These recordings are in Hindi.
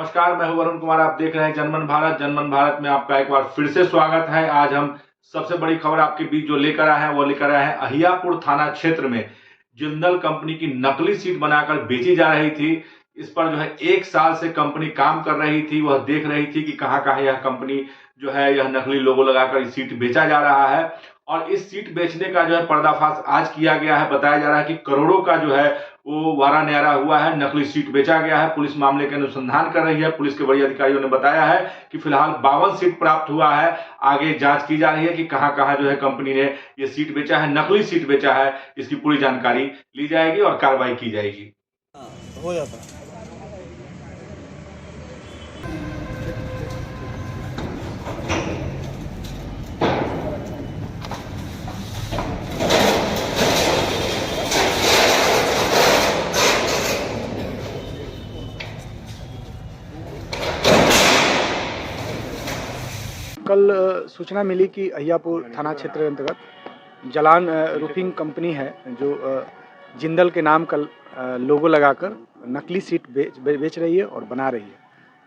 नमस्कार, मैं हूं वरुण कुमार। आप देख रहे हैं जनमन भारत। जनमन भारत में आपका एक बार फिर से स्वागत है। आज हम सबसे बड़ी खबर आपके बीच जो लेकर आए हैं वो लेकर आए हैं अहियापुर थाना क्षेत्र में जिंदल कंपनी की नकली सीट बनाकर बेची जा रही थी। इस पर जो है 1 साल से कंपनी काम कर रही थी। वह देख रही थी कि कहां यह कंपनी जो है यह नकली लोगो लगाकर इस सीट बेचा जा रहा है और इस सीट बेचने का जो है पर्दाफाश आज किया गया है। बताया जा रहा है कि करोड़ों का जो है वो वारा न्यारा हुआ है, नकली सीट बेचा गया है। पुलिस मामले के अनुसंधान कर रही है। पुलिस के बड़े अधिकारियों ने बताया है कि फिलहाल 52 सीट प्राप्त हुआ है। आगे जांच की जा रही है कि कहां जो है कंपनी ने ये सीट बेचा है, नकली सीट बेचा है। इसकी पूरी जानकारी ली जाएगी और कार्रवाई की जाएगी। हो जाता कल सूचना मिली कि अहियापुर थाना क्षेत्र के अंतर्गत जलान रूफिंग कंपनी है जो जिंदल के नाम का लोगो लगाकर नकली सीट बेच रही है और बना रही है।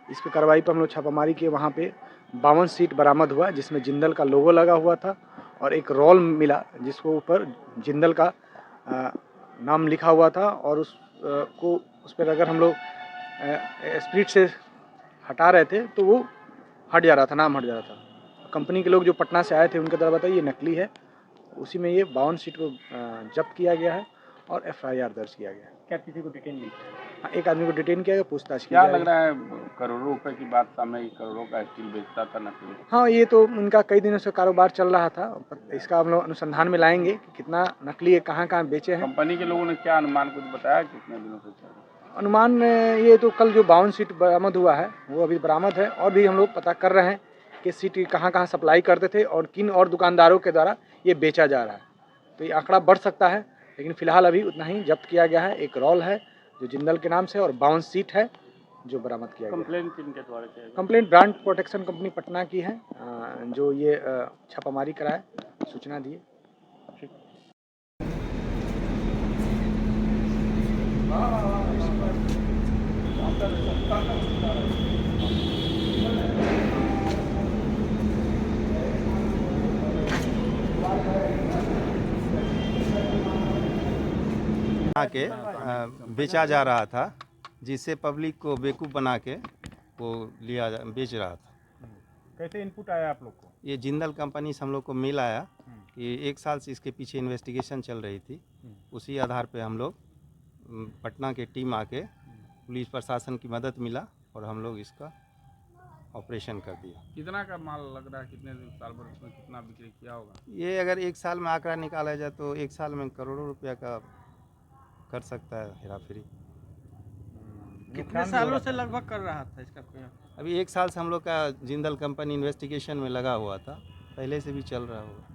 इस पर कार्रवाई पर हम लोग छापामारी किए। वहाँ पे 52 सीट बरामद हुआ जिसमें जिंदल का लोगो लगा हुआ था और एक रोल मिला जिसको ऊपर जिंदल का नाम लिखा हुआ था और उस पर अगर हम लोग स्पीड से हटा रहे थे तो वो हट जा रहा था, नाम हट जा रहा था। कंपनी के लोग जो पटना से आए थे उनके द्वारा बताया ये नकली है। उसी में ये 52 सीट को जब्त किया गया है और FIR दर्ज किया गया है। क्या किसी को डिटेन नहीं? हाँ, एक आदमी को डिटेन किया गया, पूछताछ की। क्या लग रहा है करोड़ों रुपए की बात सामने आई, करोड़ों का स्टील बेचता था नकली? हाँ, ये तो उनका कई दिनों से कारोबार चल रहा था। इसका हम लोग अनुसंधान में लाएंगे कि कितना नकली है, कहाँ बेचे हैं। कंपनी के लोगों ने क्या अनुमान कुछ बताया कितने दिनों से चल रहा? अनुमान ये तो कल जो 52 सीट बरामद हुआ है वो अभी बरामद है और भी हम लोग पता कर रहे हैं कि सीट कहाँ सप्लाई करते थे और किन और दुकानदारों के द्वारा ये बेचा जा रहा है। तो ये आंकड़ा बढ़ सकता है लेकिन फिलहाल अभी उतना ही जब्त किया गया है। एक रोल है जो जिंदल के नाम से और 52 सीट है जो बरामद किया गया। कंप्लेंट किनके द्वारा किया गया? Complaint brand protection company Patna की है जो ये छापामारी कराए, सूचना दिए। के बेचा जा रहा था जिससे पब्लिक को बेवकूफ़ बना के वो बेच रहा था। कैसे इनपुट आया आप लोग को? ये जिंदल कंपनी से हम लोग को मेल आया कि 1 साल से इसके पीछे इन्वेस्टिगेशन चल रही थी। उसी आधार पे हम लोग पटना के टीम आके पुलिस प्रशासन की मदद मिला और हम लोग इसका ऑपरेशन कर दिया। कितना का माल लग रहा है, कितने साल भर उसमें कितना बिक्री किया होगा? ये अगर 1 साल में आंकड़ा निकाला जाए तो 1 साल में करोड़ों रुपया का कर सकता है हेरा फेरी। कितने सालों से लगभग कर रहा था इसका? अभी 1 साल से हम लोग का जिंदल कंपनी इन्वेस्टिगेशन में लगा हुआ था, पहले से भी चल रहा होगा।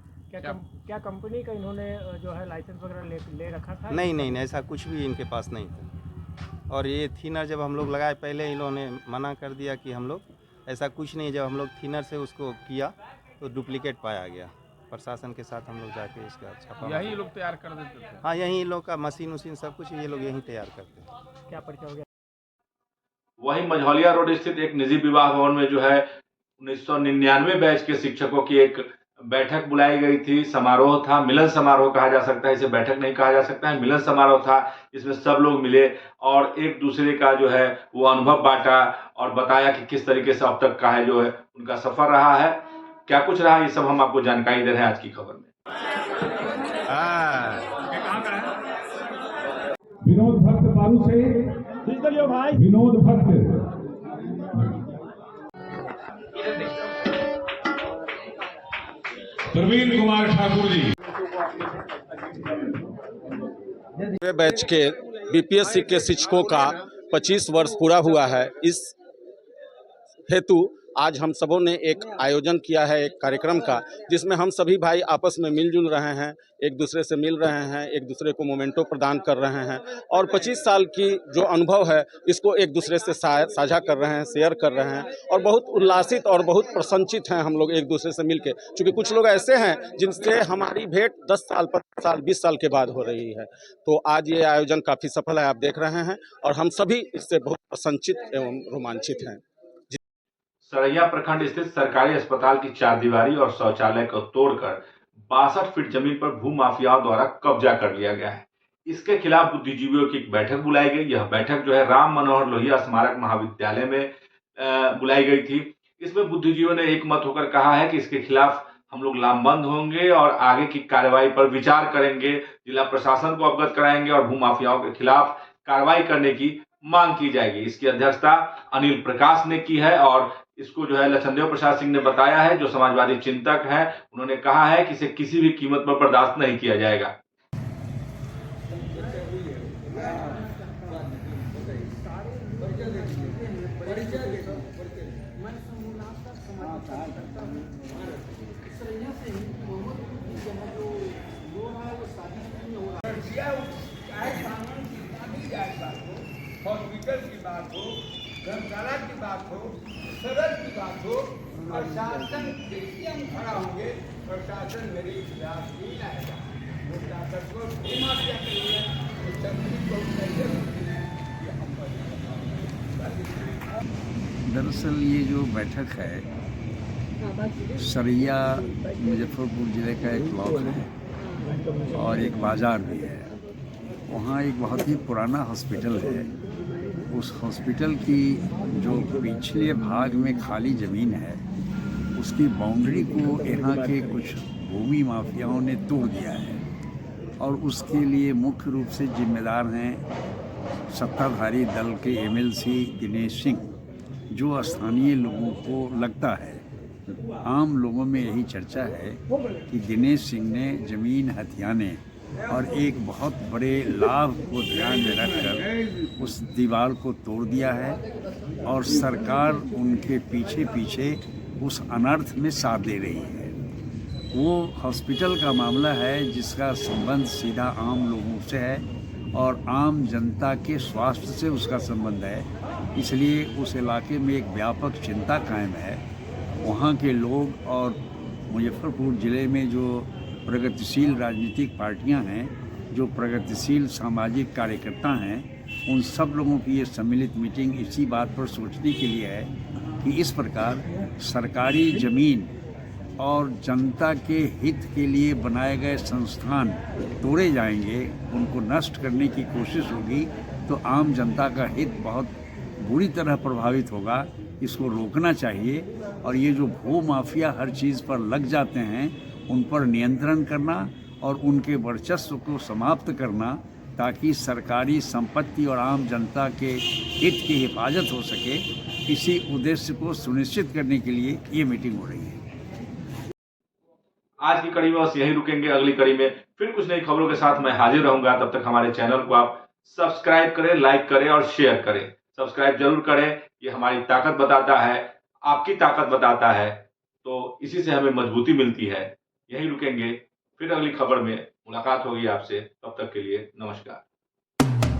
क्या कंपनी का इन्होंने जो है लाइसेंस वगैरह ले रखा था? नहीं, ऐसा कुछ भी इनके पास नहीं था। और ये थिनर जब हम लोग लगाए पहले इन्होंने मना कर दिया कि हम लोग ऐसा कुछ नहीं। जब हम लोग थिनर से उसको किया तो डुप्लीकेट पाया गया। प्रशासन के साथ हम लोग जाके इसका छापा। यही लोग तैयार कर देते थे? हाँ, यही लोग का मशीन सब कुछ ये लोग यहीं तैयार करते हैं। क्या परिचय हो गया? वहीं मझौलिया रोड स्थित एक निजी विवाह भवन में जो है 1999 बैच के शिक्षकों की एक बैठक बुलाई गई थी। समारोह था, मिलन समारोह कहा जा सकता है, इसे बैठक नहीं कहा जा सकता है, मिलन समारोह था। इसमें सब लोग मिले और एक दूसरे का जो है वो अनुभव बांटा और बताया कि किस तरीके से अब तक का है जो है उनका सफर रहा है, क्या कुछ रहा, ये सब हम आपको जानकारी दे रहे हैं आज की खबर में। विनोद भक्त बारू से भाई विनोद भक्त प्रवीण कुमार ठाकुर जी। बैच के BPSC के शिक्षकों का 25 वर्ष पूरा हुआ है। इस हेतु आज हम सबों ने एक आयोजन किया है एक कार्यक्रम का, जिसमें हम सभी भाई आपस में मिलजुल रहे हैं, एक दूसरे से मिल रहे हैं, एक दूसरे को मोमेंटो प्रदान कर रहे हैं और 25 साल की जो अनुभव है इसको एक दूसरे से साझा कर रहे हैं, शेयर कर रहे हैं और बहुत उल्लासित और बहुत प्रसन्नचित हैं हम लोग एक दूसरे से मिलके। क्योंकि कुछ लोग ऐसे हैं जिनसे हमारी भेंट 10 साल, 15 साल, 20 साल के बाद हो रही है। तो आज ये आयोजन काफ़ी सफल है, आप देख रहे हैं और हम सभी इससे बहुत प्रसन्नचित एवं रोमांचित हैं। सरैया प्रखंड स्थित सरकारी अस्पताल की चारदीवारी और शौचालय को तोड़कर 62 फीट जमीन पर भूमाफियाओं द्वारा कब्जा कर लिया गया है। इसके खिलाफ बुद्धिजीवियों की एक बैठक बुलाई गई। यह बैठक जो है राम मनोहर लोहिया स्मारक महाविद्यालय में बुलाई गई थी। इसमें बुद्धिजीवियों ने एक मत होकर कहा है कि इसके खिलाफ हम लोग लामबंद होंगे और आगे की कार्रवाई पर विचार करेंगे, जिला प्रशासन को अवगत कराएंगे और भूमाफियाओं के खिलाफ कार्रवाई करने की मांग की जाएगी। इसकी अध्यक्षता अनिल प्रकाश ने की है और इसको जो है लखनदेव प्रसाद सिंह ने बताया है, जो समाजवादी चिंतक है। उन्होंने कहा है कि इसे किसी भी कीमत पर बर्दाश्त नहीं किया जाएगा। हॉस्पिटल की बात हो, धर्मशाला की बात हो, सदर की बात हो, प्रशासन देखिए हम खड़ा होंगे, प्रशासन मेरे खिलाफ नहीं आएगा। प्रशासन को माफिया करिए, दरअसल ये जो बैठक है सरैया मुजफ्फरपुर ज़िले का एक ब्लॉक है और एक बाज़ार भी है। वहाँ एक बहुत ही पुराना हॉस्पिटल है। उस हॉस्पिटल की जो पिछले भाग में खाली ज़मीन है उसकी बाउंड्री को यहाँ के कुछ भूमि माफियाओं ने तोड़ दिया है और उसके लिए मुख्य रूप से जिम्मेदार हैं सत्ताधारी दल के एमएलसी दिनेश सिंह, जो स्थानीय लोगों को लगता है, आम लोगों में यही चर्चा है कि दिनेश सिंह ने ज़मीन हथियाने और एक बहुत बड़े लाभ को ध्यान में रखकर उस दीवार को तोड़ दिया है और सरकार उनके पीछे पीछे उस अनर्थ में साथ दे रही है। वो हॉस्पिटल का मामला है जिसका संबंध सीधा आम लोगों से है और आम जनता के स्वास्थ्य से उसका संबंध है, इसलिए उस इलाके में एक व्यापक चिंता कायम है। वहाँ के लोग और मुजफ्फरपुर ज़िले में जो प्रगतिशील राजनीतिक पार्टियां हैं, जो प्रगतिशील सामाजिक कार्यकर्ता हैं, उन सब लोगों की ये सम्मिलित मीटिंग इसी बात पर सोचने के लिए है कि इस प्रकार सरकारी ज़मीन और जनता के हित के लिए बनाए गए संस्थान तोड़े जाएंगे, उनको नष्ट करने की कोशिश होगी तो आम जनता का हित बहुत बुरी तरह प्रभावित होगा। इसको रोकना चाहिए और ये जो भू माफिया हर चीज़ पर लग जाते हैं उन पर नियंत्रण करना और उनके वर्चस्व को समाप्त करना, ताकि सरकारी संपत्ति और आम जनता के हित की हिफाजत हो सके, इसी उद्देश्य को सुनिश्चित करने के लिए ये मीटिंग हो रही है। आज की कड़ी में बस यही रुकेंगे। अगली कड़ी में फिर कुछ नई खबरों के साथ मैं हाजिर रहूंगा। तब तक हमारे चैनल को आप सब्सक्राइब करें, लाइक करें और शेयर करें। सब्सक्राइब जरूर करें, ये हमारी ताकत बताता है, आपकी ताकत बताता है, तो इसी से हमें मजबूती मिलती है। यही रुकेंगे, फिर अगली खबर में मुलाकात होगी आपसे। तब तक के लिए नमस्कार।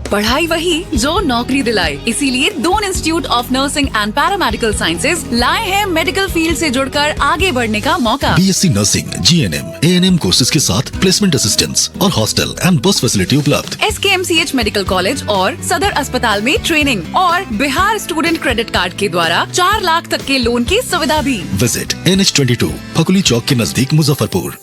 पढ़ाई वही जो नौकरी दिलाए, इसीलिए Doon institute of nursing and paramedical sciences लाए हैं मेडिकल फील्ड से जुड़कर आगे बढ़ने का मौका। BSc nursing, GNM, ANM courses के साथ प्लेसमेंट असिस्टेंस और हॉस्टल एंड बस फैसिलिटी उपलब्ध। SKMCH मेडिकल कॉलेज और सदर अस्पताल में ट्रेनिंग और बिहार स्टूडेंट क्रेडिट कार्ड के द्वारा 4 लाख तक के लोन की सुविधा भी। विजिट NH22 फकुली चौक के नजदीक मुजफ्फरपुर।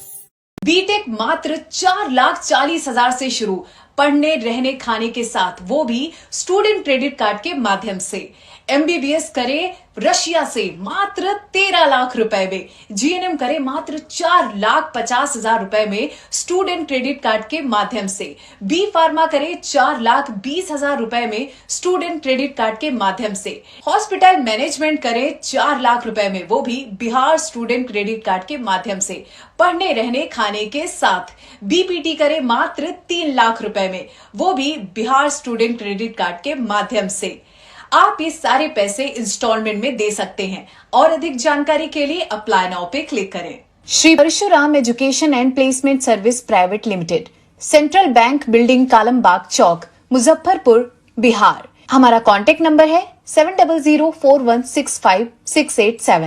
बीटेक मात्र 4,40,000 से शुरू, पढ़ने रहने खाने के साथ, वो भी स्टूडेंट क्रेडिट कार्ड के माध्यम से। MBBS करे रशिया से मात्र 13 लाख रुपए में, GNM करे मात्र 4,50,000 रुपए में स्टूडेंट क्रेडिट कार्ड के माध्यम से, B फार्मा करे 4,20,000 रुपए में स्टूडेंट क्रेडिट कार्ड के माध्यम से, हॉस्पिटल मैनेजमेंट करे 4 लाख रुपए में, वो भी बिहार स्टूडेंट क्रेडिट कार्ड के माध्यम से। पढ़ने रहने खाने के साथ BPT करे मात्र 3 लाख रुपए में, वो भी बिहार स्टूडेंट क्रेडिट कार्ड के माध्यम से। आप ये सारे पैसे इंस्टॉलमेंट में दे सकते हैं। और अधिक जानकारी के लिए अप्लाई नाउ पे क्लिक करें। Shri Parshuram education and placement service private limited, central bank building, Kalambagh Chowk, Muzaffarpur, Bihar. हमारा कॉन्टेक्ट नंबर है 7004165687।